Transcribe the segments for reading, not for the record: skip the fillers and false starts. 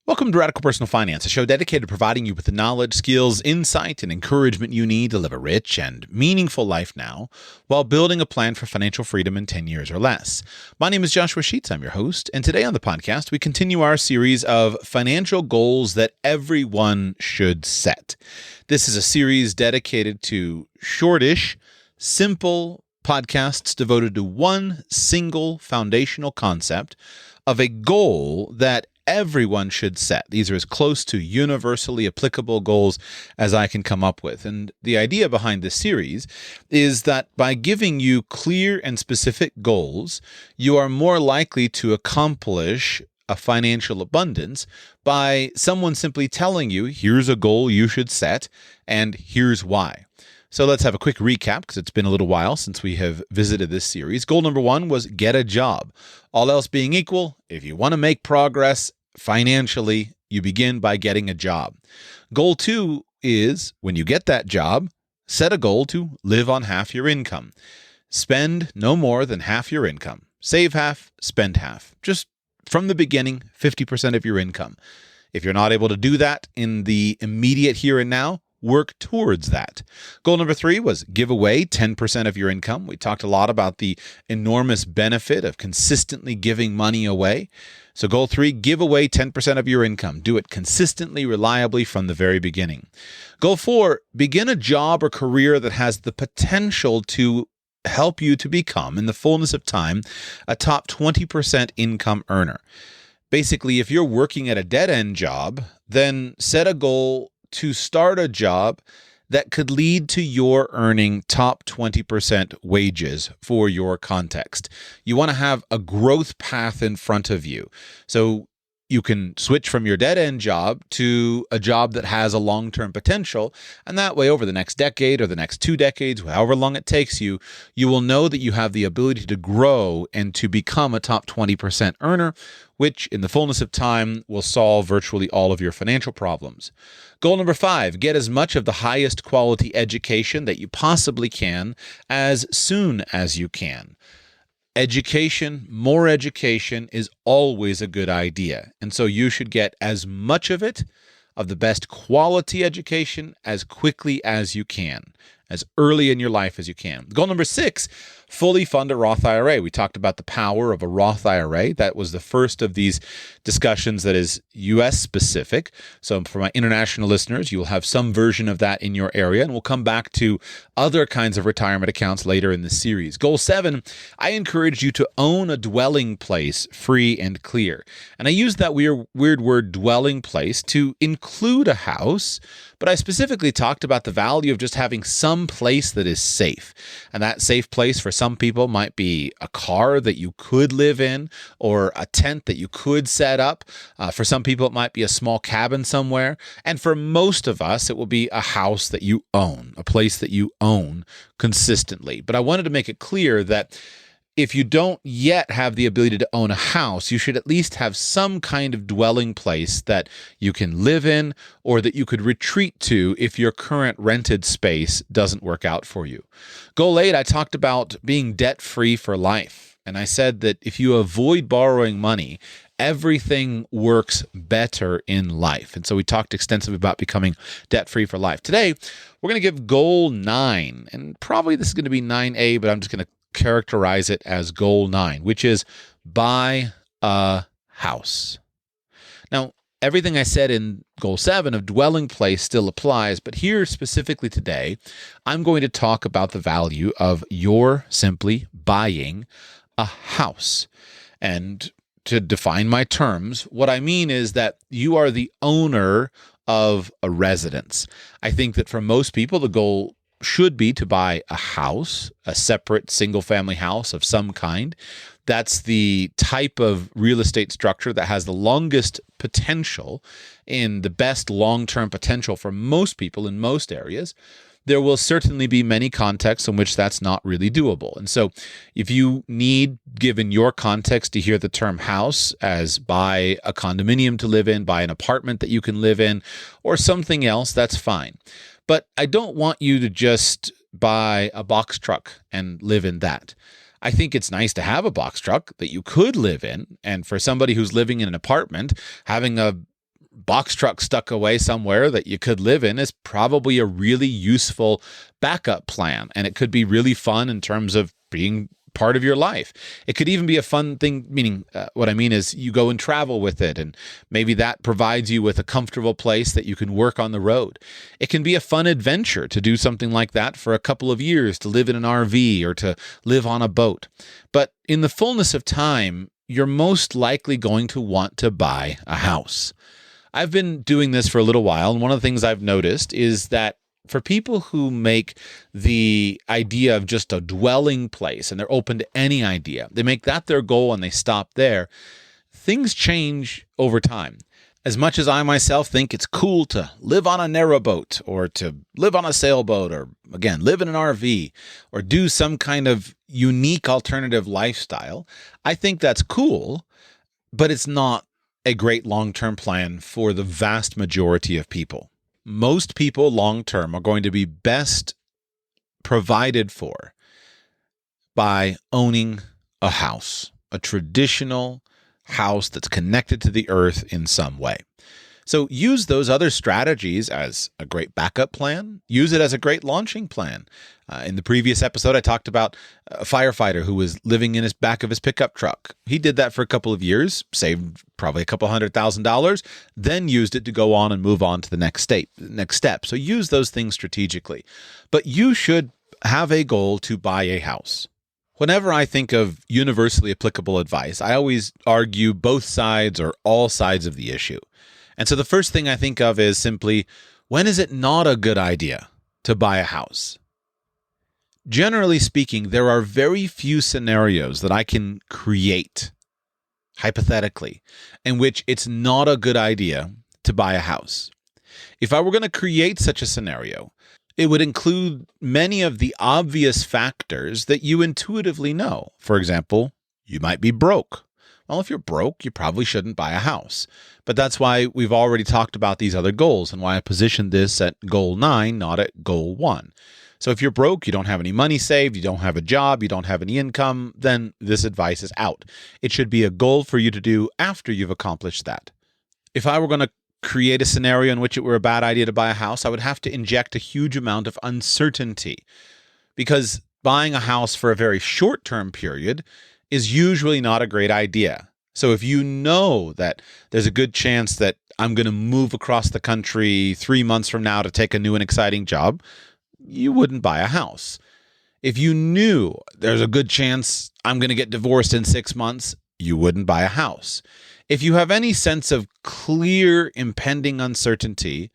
Welcome to Radical Personal Finance, a show dedicated to providing you with the knowledge, skills, insight, and encouragement you need to live a rich and meaningful life now while building a plan for financial freedom in 10 years or less. My name is Joshua Sheets. I'm your host, and today on the podcast, we continue our series of financial goals that everyone should set. This is a series dedicated to shortish, simple podcasts devoted to one single foundational concept of a goal that everyone should set. These are as close to universally applicable goals as I can come up with. And the idea behind this series is that by giving you clear and specific goals, you are more likely to accomplish a financial abundance by someone simply telling you, here's a goal you should set, and here's why. So let's have a quick recap because it's been a little while since we have visited this series. Goal number 1 was get a job. All else being equal, if you want to make progress financially, you begin by getting a job. Goal 2 is when you get that job, set a goal to live on half your income. Spend no more than half your income. Save half, spend half. Just from the beginning, 50% of your income. If you're not able to do that in the immediate here and now, work towards that. Goal number 3 was give away 10% of your income. We talked a lot about the enormous benefit of consistently giving money away. So goal 3, give away 10% of your income. Do it consistently, reliably from the very beginning. Goal 4, begin a job or career that has the potential to help you to become, in the fullness of time, a top 20% income earner. Basically, if you're working at a dead-end job, then set a goal to start a job that could lead to your earning top 20% wages for your context. You want to have a growth path in front of you. So you can switch from your dead-end job to a job that has a long-term potential. And that way, over the next decade or the next 2 decades, however long it takes you, you will know that you have the ability to grow and to become a top 20% earner, which in the fullness of time will solve virtually all of your financial problems. Goal number 5, get as much of the highest quality education that you possibly can as soon as you can. Education, more education is always a good idea. And so you should get as much of it, of the best quality education, as quickly as you can, as early in your life as you can. Goal number 6, fully fund a Roth IRA. We talked about the power of a Roth IRA. That was the first of these discussions that is U.S. specific. So for my international listeners, you will have some version of that in your area, and we'll come back to other kinds of retirement accounts later in the series. Goal 7, I encourage you to own a dwelling place free and clear. And I use that weird word dwelling place to include a house, but I specifically talked about the value of just having some place that is safe. And that safe place for some people might be a car that you could live in or a tent that you could set up. For some people, it might be a small cabin somewhere. And for most of us, it will be a house that you own, a place that you own consistently. But I wanted to make it clear that if you don't yet have the ability to own a house, you should at least have some kind of dwelling place that you can live in or that you could retreat to if your current rented space doesn't work out for you. Goal 8, I talked about being debt-free for life. And I said that if you avoid borrowing money, everything works better in life. And so we talked extensively about becoming debt-free for life. Today, we're going to give goal 9, and probably this is going to be 9A, but I'm just going to characterize it as goal 9, which is buy a house. Now, everything I said in goal 7 of dwelling place still applies, but here specifically today, I'm going to talk about the value of your simply buying a house. And to define my terms, what I mean is that you are the owner of a residence. I think that for most people, the goal should be to buy a house, a separate single-family house of some kind. That's the type of real estate structure that has the longest potential and the best long-term potential for most people in most areas. There will certainly be many contexts in which that's not really doable. And so if you need, given your context, to hear the term house as buy a condominium to live in, buy an apartment that you can live in, or something else, that's fine. But I don't want you to just buy a box truck and live in that. I think it's nice to have a box truck that you could live in. And for somebody who's living in an apartment, having a box truck stuck away somewhere that you could live in is probably a really useful backup plan. And it could be really fun in terms of being part of your life. It could even be a fun thing, meaning what I mean is you go and travel with it, and maybe that provides you with a comfortable place that you can work on the road. It can be a fun adventure to do something like that for a couple of years, to live in an RV or to live on a boat. But in the fullness of time, you're most likely going to want to buy a house. I've been doing this for a little while, and one of the things I've noticed is that for people who make the idea of just a dwelling place and they're open to any idea, they make that their goal and they stop there, things change over time. As much as I myself think it's cool to live on a narrowboat or to live on a sailboat or, again, live in an RV or do some kind of unique alternative lifestyle, I think that's cool, but it's not a great long-term plan for the vast majority of people. Most people long-term are going to be best provided for by owning a house, a traditional house that's connected to the earth in some way. So use those other strategies as a great backup plan. Use it as a great launching plan. In the previous episode, I talked about a firefighter who was living in his back of his pickup truck. He did that for a couple of years, saved probably a couple $100,000, then used it to go on and move on to the next step. So use those things strategically. But you should have a goal to buy a house. Whenever I think of universally applicable advice, I always argue both sides or all sides of the issue. And so the first thing I think of is simply, when is it not a good idea to buy a house? Generally speaking, there are very few scenarios that I can create, hypothetically, in which it's not a good idea to buy a house. If I were going to create such a scenario, it would include many of the obvious factors that you intuitively know. For example, you might be broke. Well, if you're broke, you probably shouldn't buy a house. But that's why we've already talked about these other goals and why I positioned this at goal 9, not at goal 1. So if you're broke, you don't have any money saved, you don't have a job, you don't have any income, then this advice is out. It should be a goal for you to do after you've accomplished that. If I were going to create a scenario in which it were a bad idea to buy a house, I would have to inject a huge amount of uncertainty, because buying a house for a very short-term period is usually not a great idea. So if you know that there's a good chance that I'm going to move across the country 3 months from now to take a new and exciting job, you wouldn't buy a house. If you knew there's a good chance I'm going to get divorced in 6 months, you wouldn't buy a house. If you have any sense of clear impending uncertainty,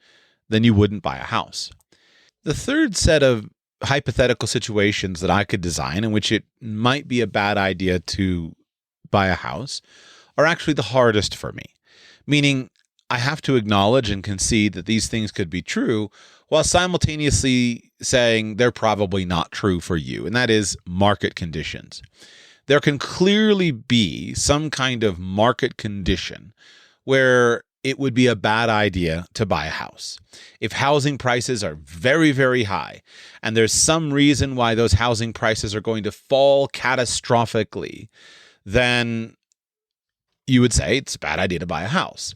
then you wouldn't buy a house. The third set of hypothetical situations that I could design in which it might be a bad idea to buy a house are actually the hardest for me, meaning I have to acknowledge and concede that these things could be true while simultaneously saying they're probably not true for you, and that is market conditions. There can clearly be some kind of market condition where it would be a bad idea to buy a house. If housing prices are very, very high, and there's some reason why those housing prices are going to fall catastrophically, then you would say it's a bad idea to buy a house.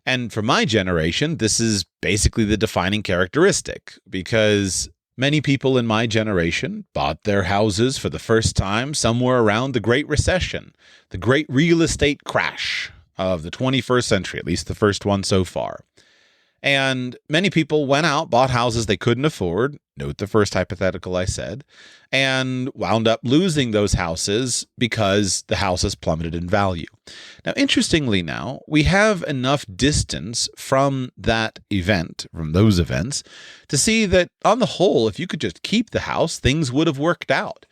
And for my generation, this is basically the defining characteristic, because many people in my generation bought their houses for the first time somewhere around the Great Recession, the great real estate crash of the 21st century, at least the first one so far. And many people went out, bought houses they couldn't afford, note the first hypothetical I said, and wound up losing those houses because the houses plummeted in value. Now, interestingly now, we have enough distance from that event, from those events, to see that on the whole, if you could just keep the house, things would have worked out.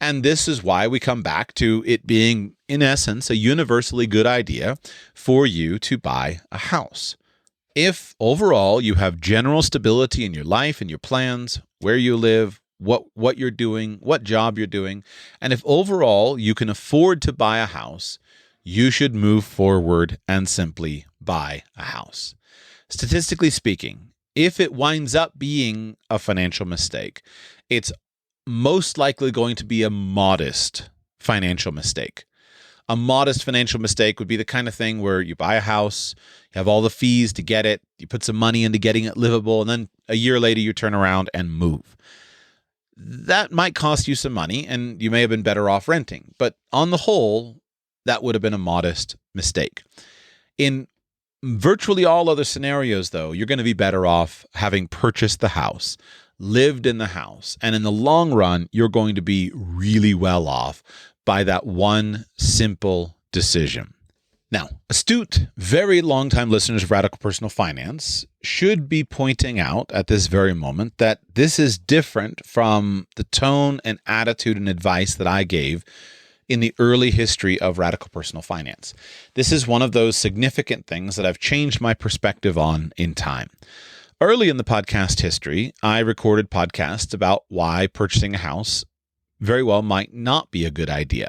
And this is why we come back to it being, in essence, a universally good idea for you to buy a house. If overall you have general stability in your life and your plans, where you live, what you're doing, what job you're doing, and if overall you can afford to buy a house, you should move forward and simply buy a house. Statistically speaking, if it winds up being a financial mistake, it's most likely going to be a modest financial mistake. A modest financial mistake would be the kind of thing where you buy a house, you have all the fees to get it, you put some money into getting it livable, and then a year later you turn around and move. That might cost you some money, and you may have been better off renting. But on the whole, that would have been a modest mistake. In virtually all other scenarios, though, you're going to be better off having purchased the house, lived in the house, and in the long run, you're going to be really well off by that one simple decision. Now, astute, very long-time listeners of Radical Personal Finance should be pointing out at this very moment that this is different from the tone and attitude and advice that I gave in the early history of Radical Personal Finance. This is one of those significant things that I've changed my perspective on in time. Early in the podcast history, I recorded podcasts about why purchasing a house very well might not be a good idea.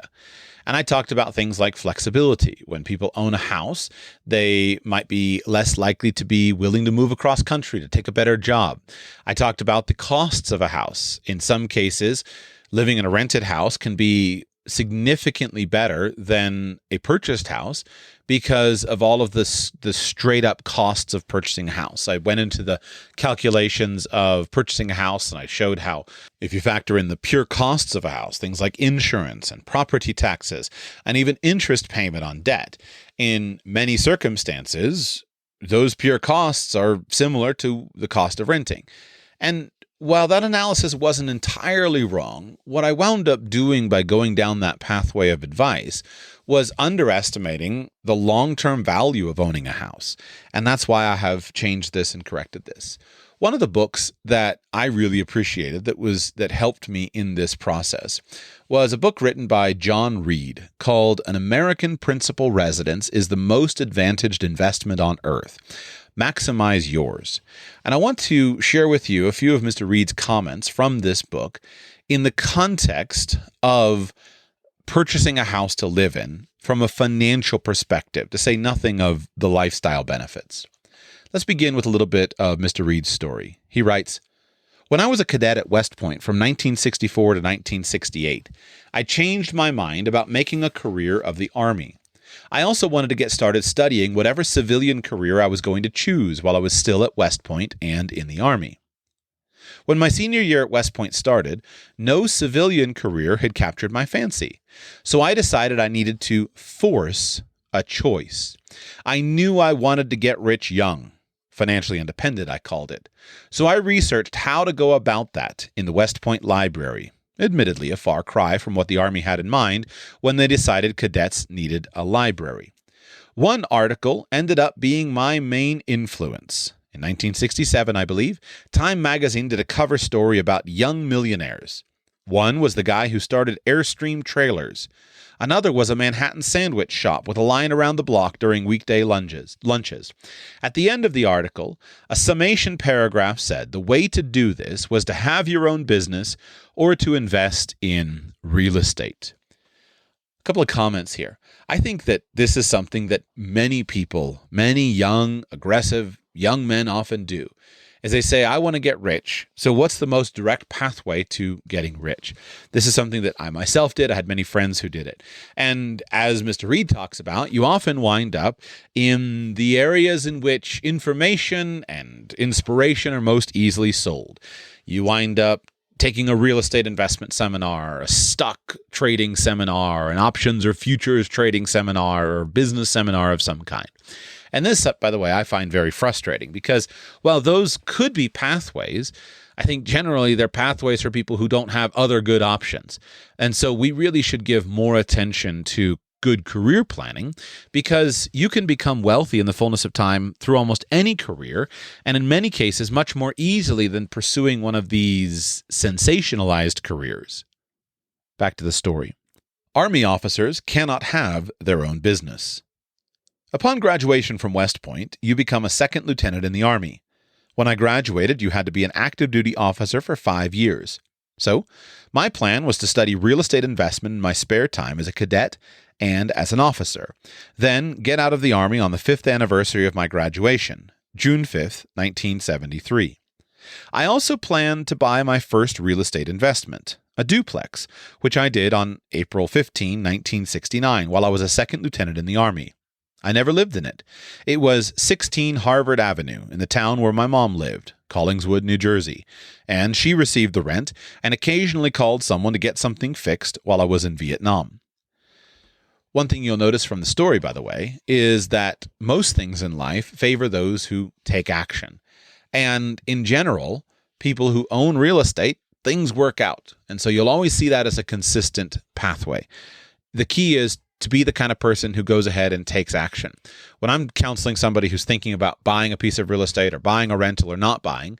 And I talked about things like flexibility. When people own a house, they might be less likely to be willing to move across country to take a better job. I talked about the costs of a house. In some cases, living in a rented house can be significantly better than a purchased house because of all of the straight up costs of purchasing a house. I went into the calculations of purchasing a house, and I showed how if you factor in the pure costs of a house, things like insurance and property taxes and even interest payment on debt, in many circumstances, those pure costs are similar to the cost of renting. And while that analysis wasn't entirely wrong, what I wound up doing by going down that pathway of advice was underestimating the long-term value of owning a house. And that's why I have changed this and corrected this. One of the books that I really appreciated that helped me in this process was a book written by John Reed called An American Principal Residence is the Most Advantaged Investment on Earth. Maximize Yours. And I want to share with you a few of Mr. Reed's comments from this book in the context of purchasing a house to live in from a financial perspective, to say nothing of the lifestyle benefits. Let's begin with a little bit of Mr. Reed's story. He writes, "When I was a cadet at West Point from 1964 to 1968, I changed my mind about making a career of the Army. I also wanted to get started studying whatever civilian career I was going to choose while I was still at West Point and in the Army. When my senior year at West Point started, no civilian career had captured my fancy, so I decided I needed to force a choice. I knew I wanted to get rich young. Financially independent, I called it. So I researched how to go about that in the West Point Library. Admittedly, a far cry from what the Army had in mind when they decided cadets needed a library. One article ended up being my main influence. In 1967, I believe, Time magazine did a cover story about young millionaires. One was the guy who started Airstream Trailers. Another was a Manhattan sandwich shop with a line around the block during weekday lunches. At the end of the article, a summation paragraph said the way to do this was to have your own business or to invest in real estate. A couple of comments here. I think that this is something that many people, many young, aggressive young men often do, is they say, I want to get rich. So what's the most direct pathway to getting rich? This is something that I myself did. I had many friends who did it. And as Mr. Reed talks about, you often wind up in the areas in which information and inspiration are most easily sold. You wind up taking a real estate investment seminar, a stock trading seminar, an options or futures trading seminar, or business seminar of some kind. And this, by the way, I find very frustrating because while those could be pathways, I think generally they're pathways for people who don't have other good options. And so we really should give more attention to good career planning because you can become wealthy in the fullness of time through almost any career, and in many cases much more easily than pursuing one of these sensationalized careers. Back to the story. Army officers cannot have their own business. Upon graduation from West Point, you become a second lieutenant in the Army. When I graduated, you had to be an active duty officer for 5 years. So, my plan was to study real estate investment in my spare time as a cadet and as an officer, then get out of the Army on the 5th anniversary of my graduation, June 5th, 1973. I also planned to buy my first real estate investment, a duplex, which I did on April 15, 1969, while I was a second lieutenant in the Army. I never lived in it. It was 16 Harvard Avenue in the town where my mom lived, Collingswood, New Jersey, and she received the rent and occasionally called someone to get something fixed while I was in Vietnam. One thing you'll notice from the story, by the way, is that most things in life favor those who take action. And in general, people who own real estate, things work out. And so you'll always see that as a consistent pathway. The key is to be the kind of person who goes ahead and takes action. When I'm counseling somebody who's thinking about buying a piece of real estate or buying a rental or not buying,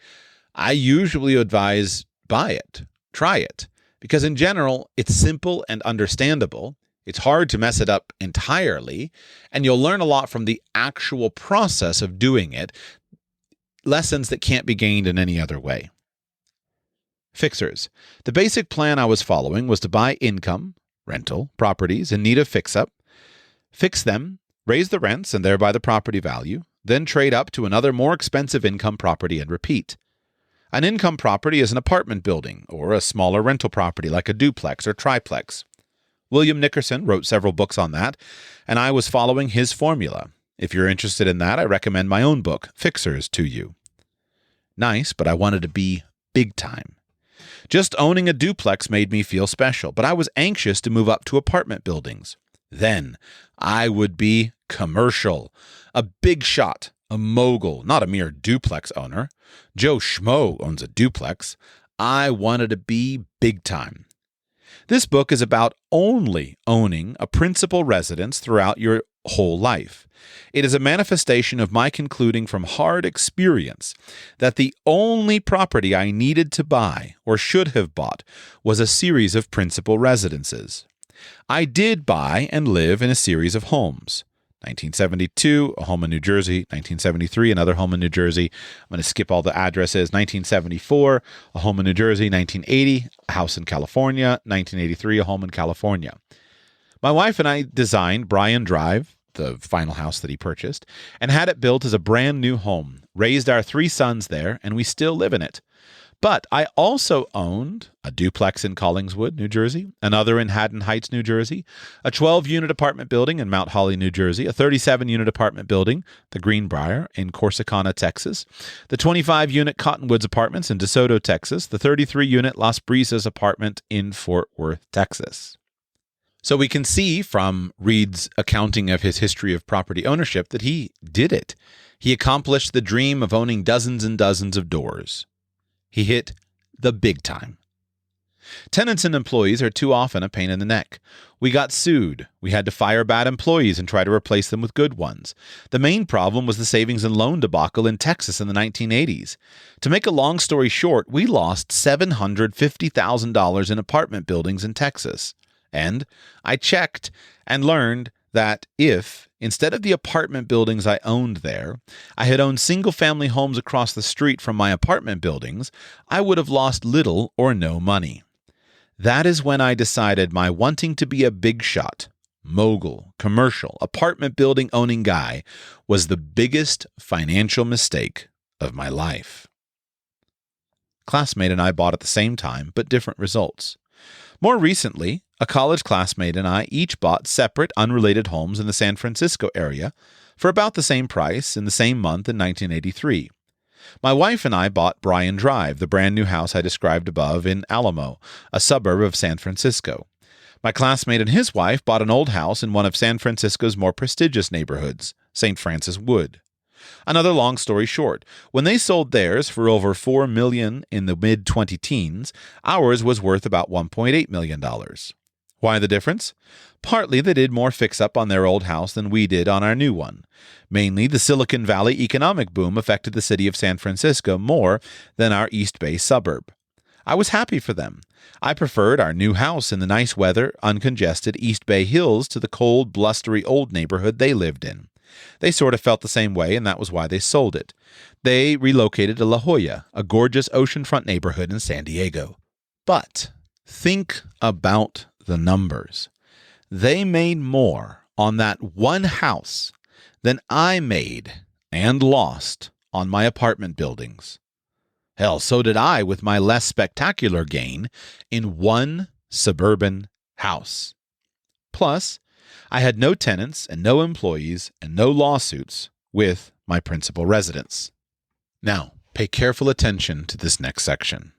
I usually advise buy it, try it. Because in general, it's simple and understandable. It's hard to mess it up entirely, and you'll learn a lot from the actual process of doing it, lessons that can't be gained in any other way. Fixers. The basic plan I was following was to buy income, rental, properties in need of fix-up, fix them, raise the rents and thereby the property value, then trade up to another more expensive income property and repeat. An income property is an apartment building or a smaller rental property like a duplex or triplex. William Nickerson wrote several books on that, and I was following his formula. If you're interested in that, I recommend my own book, Fixers, to you. Nice, but I wanted to be big time. Just owning a duplex made me feel special, but I was anxious to move up to apartment buildings. Then I would be commercial, a big shot, a mogul, not a mere duplex owner. Joe Schmo owns a duplex. I wanted to be big time. This book is about only owning a principal residence throughout your whole life. It is a manifestation of my concluding from hard experience that the only property I needed to buy, or should have bought, was a series of principal residences. I did buy and live in a series of homes. 1972, a home in New Jersey. 1973, another home in New Jersey. I'm going to skip all the addresses. 1974, a home in New Jersey. 1980, a house in California. 1983, a home in California. My wife and I designed Bryan Drive, the final house that he purchased, and had it built as a brand new home, raised our 3 sons there, and we still live in it. But I also owned a duplex in Collingswood, New Jersey, another in Haddon Heights, New Jersey, a 12-unit apartment building in Mount Holly, New Jersey, a 37-unit apartment building, the Greenbrier, in Corsicana, Texas, the 25-unit Cottonwoods Apartments in DeSoto, Texas, the 33-unit Las Brisas apartment in Fort Worth, Texas. So we can see from Reed's accounting of his history of property ownership that he did it. He accomplished the dream of owning dozens and dozens of doors. He hit the big time. Tenants and employees are too often a pain in the neck. We got sued. We had to fire bad employees and try to replace them with good ones. The main problem was the savings and loan debacle in Texas in the 1980s. To make a long story short, we lost $750,000 in apartment buildings in Texas. And I checked and learned that if, instead of the apartment buildings I owned there, I had owned single-family homes across the street from my apartment buildings, I would have lost little or no money. That is when I decided my wanting to be a big shot, mogul, commercial, apartment building owning guy was the biggest financial mistake of my life. Classmate and I bought at the same time, but different results. More recently, a college classmate and I each bought separate, unrelated homes in the San Francisco area for about the same price in the same month in 1983. My wife and I bought Bryan Drive, the brand new house I described above in Alamo, a suburb of San Francisco. My classmate and his wife bought an old house in one of San Francisco's more prestigious neighborhoods, St. Francis Wood. Another long story short, when they sold theirs for over $4 million in the mid-2010s, ours was worth about $1.8 million. Why the difference? Partly they did more fix-up on their old house than we did on our new one. Mainly, the Silicon Valley economic boom affected the city of San Francisco more than our East Bay suburb. I was happy for them. I preferred our new house in the nice weather, uncongested East Bay Hills to the cold, blustery old neighborhood they lived in. They sort of felt the same way, and that was why they sold it. They relocated to La Jolla, a gorgeous oceanfront neighborhood in San Diego. But think about the numbers. They made more on that one house than I made and lost on my apartment buildings. Hell, so did I with my less spectacular gain in one suburban house. Plus, I had no tenants and no employees and no lawsuits with my principal residence. Now, pay careful attention to this next section.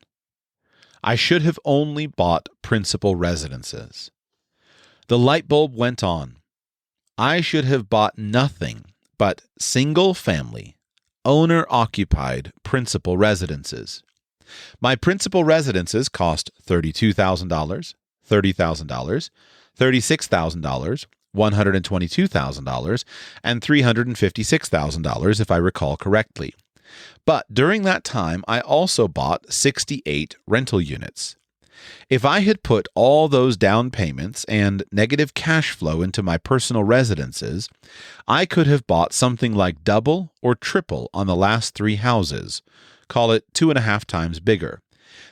I should have only bought principal residences. The light bulb went on. I should have bought nothing but single-family, owner-occupied principal residences. My principal residences cost $32,000, $30,000, $36,000, $122,000, and $356,000 if I recall correctly. But during that time, I also bought 68 rental units. If I had put all those down payments and negative cash flow into my personal residences, I could have bought something like double or triple on the last 3 houses. Call it 2.5 times bigger.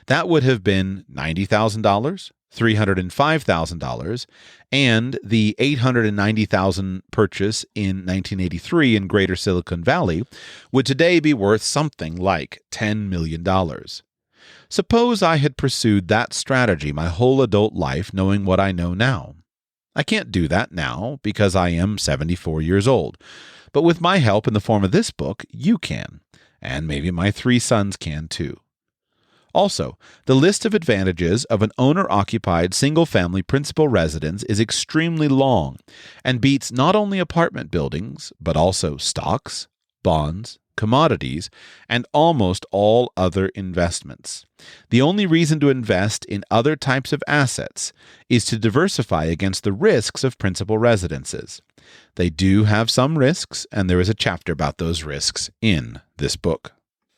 That would have been $90,000, $305,000, and the $890,000 purchase in 1983 in Greater Silicon Valley would today be worth something like $10 million. Suppose I had pursued that strategy my whole adult life knowing what I know now. I can't do that now because I am 74 years old, but with my help in the form of this book, you can, and maybe my 3 sons can too. Also, the list of advantages of an owner-occupied single-family principal residence is extremely long and beats not only apartment buildings, but also stocks, bonds, commodities, and almost all other investments. The only reason to invest in other types of assets is to diversify against the risks of principal residences. They do have some risks, and there is a chapter about those risks in this book.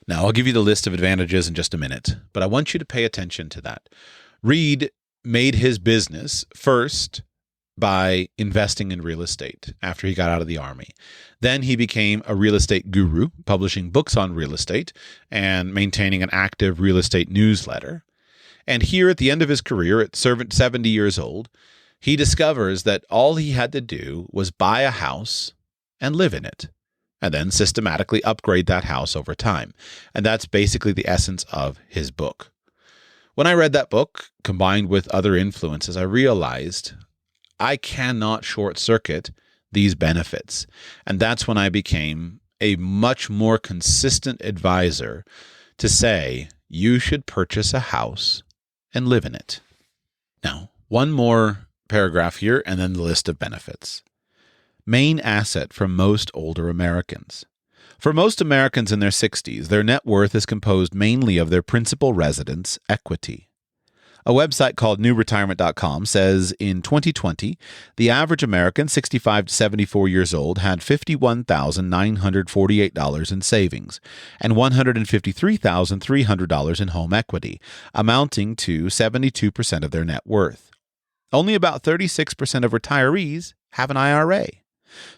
Now, I'll give you the list of advantages in just a minute, but I want you to pay attention to that. Reed made his business first by investing in real estate after he got out of the Army. Then he became a real estate guru, publishing books on real estate and maintaining an active real estate newsletter. And here at the end of his career, at 70 years old, he discovers that all he had to do was buy a house and live in it, and then systematically upgrade that house over time. And that's basically the essence of his book. When I read that book, combined with other influences, I realized I cannot short-circuit these benefits. And that's when I became a much more consistent advisor to say, you should purchase a house and live in it. Now, one more paragraph here, and then the list of benefits. Main asset for most older Americans. For most Americans in their 60s, their net worth is composed mainly of their principal residence equity. A website called newretirement.com says in 2020, the average American 65 to 74 years old had $51,948 in savings and $153,300 in home equity, amounting to 72% of their net worth. Only about 36% of retirees have an IRA.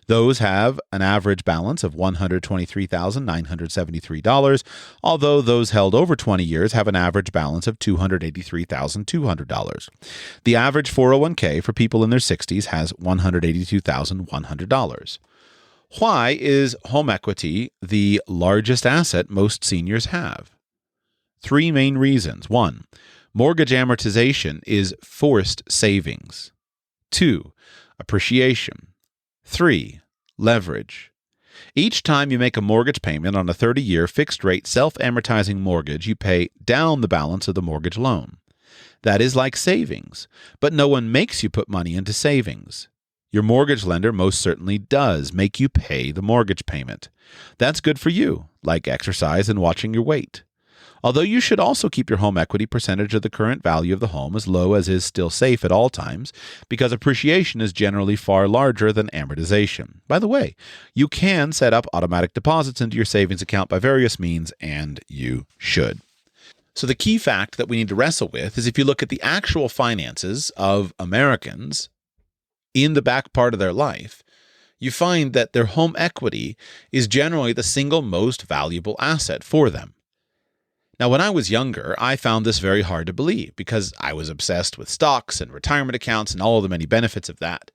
Those have an average balance of $123,973, although those held over 20 years have an average balance of $283,200. The average 401k for people in their 60s has $182,100. Why is home equity the largest asset most seniors have? 3 main reasons. 1, mortgage amortization is forced savings. 2, appreciation. 3, leverage. Each time you make a mortgage payment on a 30-year fixed-rate self-amortizing mortgage, you pay down the balance of the mortgage loan. That is like savings, but no one makes you put money into savings. Your mortgage lender most certainly does make you pay the mortgage payment. That's good for you, like exercise and watching your weight. Although you should also keep your home equity percentage of the current value of the home as low as is still safe at all times, because appreciation is generally far larger than amortization. By the way, you can set up automatic deposits into your savings account by various means, and you should. So the key fact that we need to wrestle with is if you look at the actual finances of Americans in the back part of their life, you find that their home equity is generally the single most valuable asset for them. Now, when I was younger, I found this very hard to believe because I was obsessed with stocks and retirement accounts and all of the many benefits of that.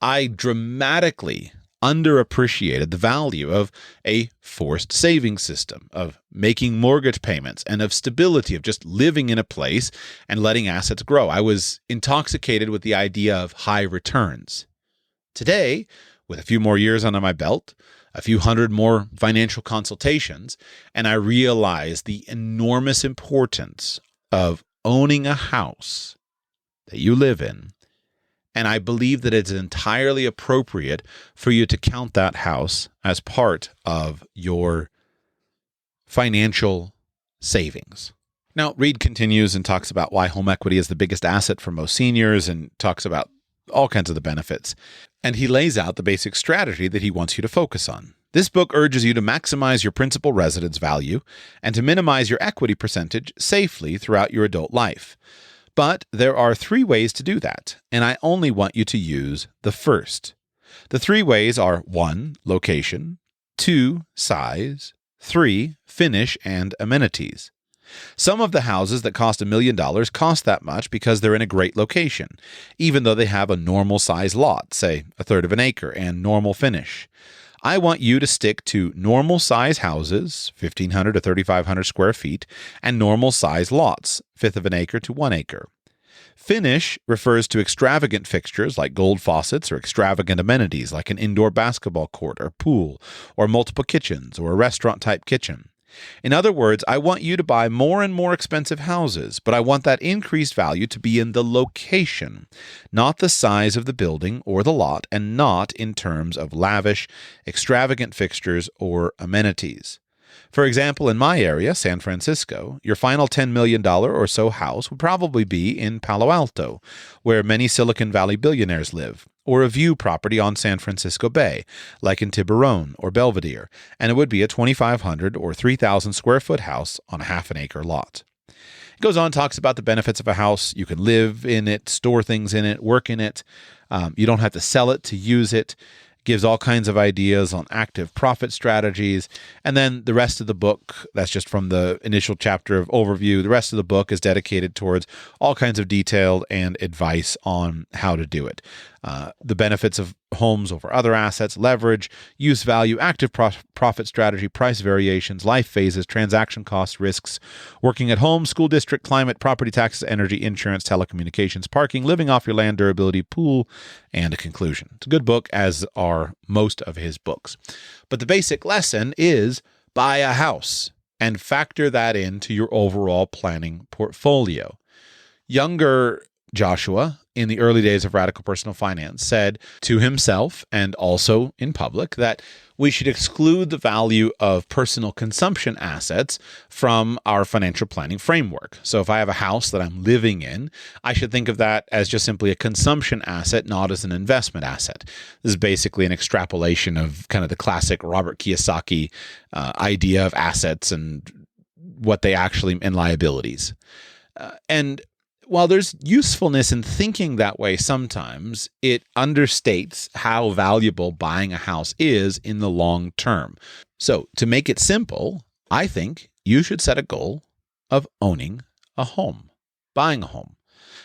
I dramatically underappreciated the value of a forced savings system, of making mortgage payments, and of stability, of just living in a place and letting assets grow. I was intoxicated with the idea of high returns. Today, with a few more years under my belt, a few hundred more financial consultations, and I realize the enormous importance of owning a house that you live in. And I believe that it's entirely appropriate for you to count that house as part of your financial savings. Now, Reed continues and talks about why home equity is the biggest asset for most seniors and talks about all kinds of the benefits. And he lays out the basic strategy that he wants you to focus on. This book urges you to maximize your principal residence value and to minimize your equity percentage safely throughout your adult life. But there are 3 ways to do that, and I only want you to use the first. The 3 ways are 1, location, 2, size, 3, finish and amenities. Some of the houses that cost $1 million cost that much because they're in a great location, even though they have a normal size lot, say 1/3 of an acre, and normal finish. I want you to stick to normal size houses, 1,500 to 3,500 square feet, and normal size lots, 1/5 of an acre to 1 acre. Finish refers to extravagant fixtures like gold faucets or extravagant amenities like an indoor basketball court or pool or multiple kitchens or a restaurant-type kitchen. In other words, I want you to buy more and more expensive houses, but I want that increased value to be in the location, not the size of the building or the lot, and not in terms of lavish, extravagant fixtures or amenities. For example, in my area, San Francisco, your final $10 million or so house would probably be in Palo Alto, where many Silicon Valley billionaires live, or a view property on San Francisco Bay, like in Tiburon or Belvedere, and it would be a 2,500 or 3,000 square foot house on a 1/2 acre lot. It goes on, talks about the benefits of a house. You can live in it, store things in it, work in it. You don't have to sell it to use it. Gives all kinds of ideas on active profit strategies. And then the rest of the book, that's just from the initial chapter of overview, the rest of the book is dedicated towards all kinds of detail and advice on how to do it. The benefits of homes over other assets, leverage, use value, active profit strategy, price variations, life phases, transaction costs, risks, working at home, school district, climate, property taxes, energy, insurance, telecommunications, parking, living off your land, durability, pool, and a conclusion. It's a good book, as are most of his books. But the basic lesson is buy a house and factor that into your overall planning portfolio. Younger Joshua, in the early days of Radical Personal Finance, said to himself and also in public that we should exclude the value of personal consumption assets from our financial planning framework. So if I have a house that I'm living in, I should think of that as just simply a consumption asset, not as an investment asset. This is basically an extrapolation of kind of the classic Robert Kiyosaki idea of assets and what they actually, and liabilities. And while there's usefulness in thinking that way sometimes, it understates how valuable buying a house is in the long term. So to make it simple, I think you should set a goal of owning a home, buying a home.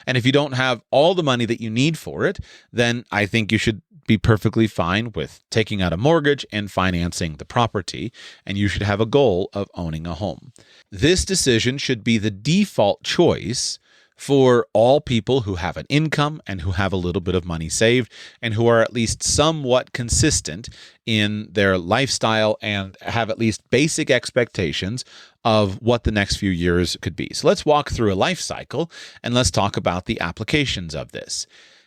And if you don't have all the money that you need for it, then I think you should be perfectly fine with taking out a mortgage and financing the property, and you should have a goal of owning a home. This decision should be the default choice for all people who have an income and who have a little bit of money saved and who are at least somewhat consistent in their lifestyle and have at least basic expectations of what the next few years could be. So let's walk through a life cycle and let's talk about the applications of this.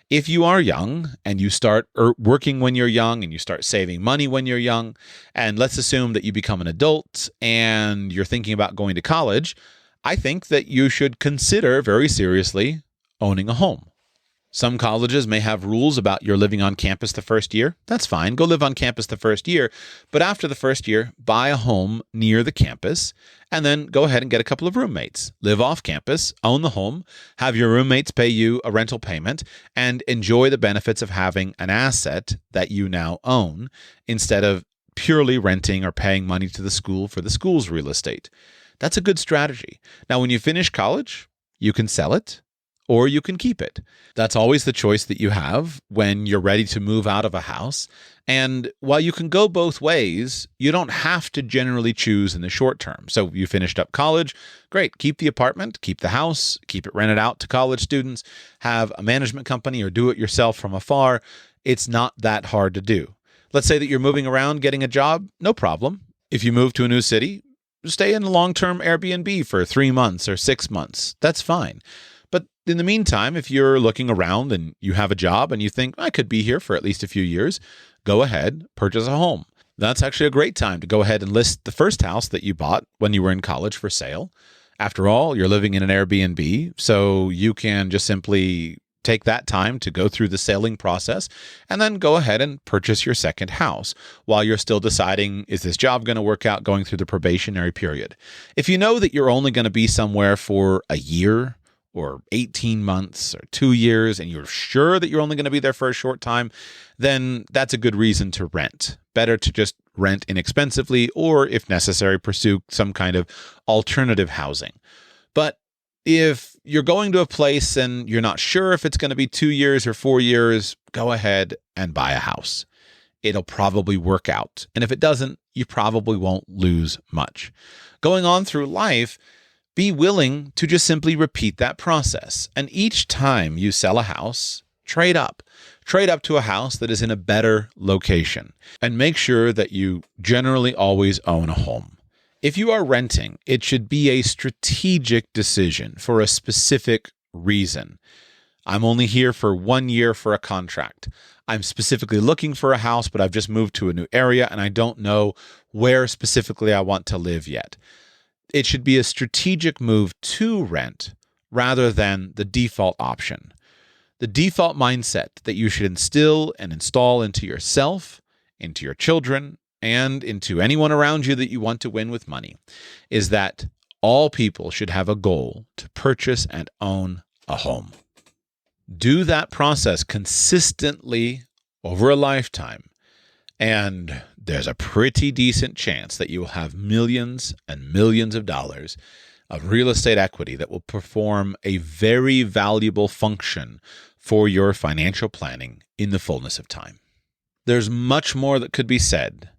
If you are young and you start working when you're young and you start saving money when you're young, and let's assume that you become an adult and you're thinking about going to college, I think that you should consider very seriously owning a home. Some colleges may have rules about your living on campus the first year. That's fine. Go live on campus the first year. But after the first year, buy a home near the campus and then go ahead and get a couple of roommates. Live off campus, own the home, have your roommates pay you a rental payment, and enjoy the benefits of having an asset that you now own instead of purely renting or paying money to the school for the school's real estate. That's a good strategy. Now, when you finish college, you can sell it, or you can keep it. That's always the choice that you have when you're ready to move out of a house. And while you can go both ways, you don't have to generally choose in the short term. So you finished up college, great, keep the apartment, keep the house, keep it rented out to college students, have a management company or do it yourself from afar. It's not that hard to do. Let's say that you're moving around, getting a job, no problem. If you move to a new city, stay in a long-term Airbnb for 3 months or 6 months. That's fine. But in the meantime, if you're looking around and you have a job and you think, I could be here for at least a few years, go ahead, purchase a home. That's actually a great time to go ahead and list the first house that you bought when you were in college for sale. After all, you're living in an Airbnb, so you can just simply take that time to go through the selling process and then go ahead and purchase your second house while you're still deciding, is this job going to work out, going through the probationary period. If you know that you're only going to be somewhere for a year or 18 months or 2 years, and you're sure that you're only going to be there for a short time, then that's a good reason to rent. Better to just rent inexpensively or, if necessary, pursue some kind of alternative housing. But if you're going to a place and you're not sure if it's going to be 2 years or 4 years, go ahead and buy a house. It'll probably work out. And if it doesn't, you probably won't lose much. Going on through life, be willing to just simply repeat that process. And each time you sell a house, trade up. Trade up to a house that is in a better location. And make sure that you generally always own a home. If you are renting, it should be a strategic decision for a specific reason. I'm only here for 1 year for a contract. I'm specifically looking for a house, but I've just moved to a new area and I don't know where specifically I want to live yet. It should be a strategic move to rent rather than the default option. The default mindset that you should instill and install into yourself, into your children, and into anyone around you that you want to win with money is that all people should have a goal to purchase and own a home. Do that process consistently over a lifetime, and there's a pretty decent chance that you will have millions and millions of dollars of real estate equity that will perform a very valuable function for your financial planning in the fullness of time. There's much more that could be said.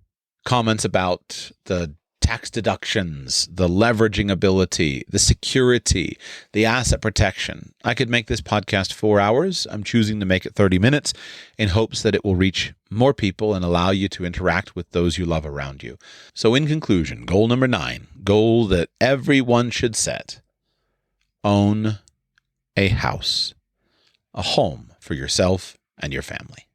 Comments about the tax deductions, the leveraging ability, the security, the asset protection. I could make this podcast 4 hours. I'm choosing to make it 30 minutes in hopes that it will reach more people and allow you to interact with those you love around you. So in conclusion, goal number 9, goal that everyone should set: own a house, a home for yourself and your family.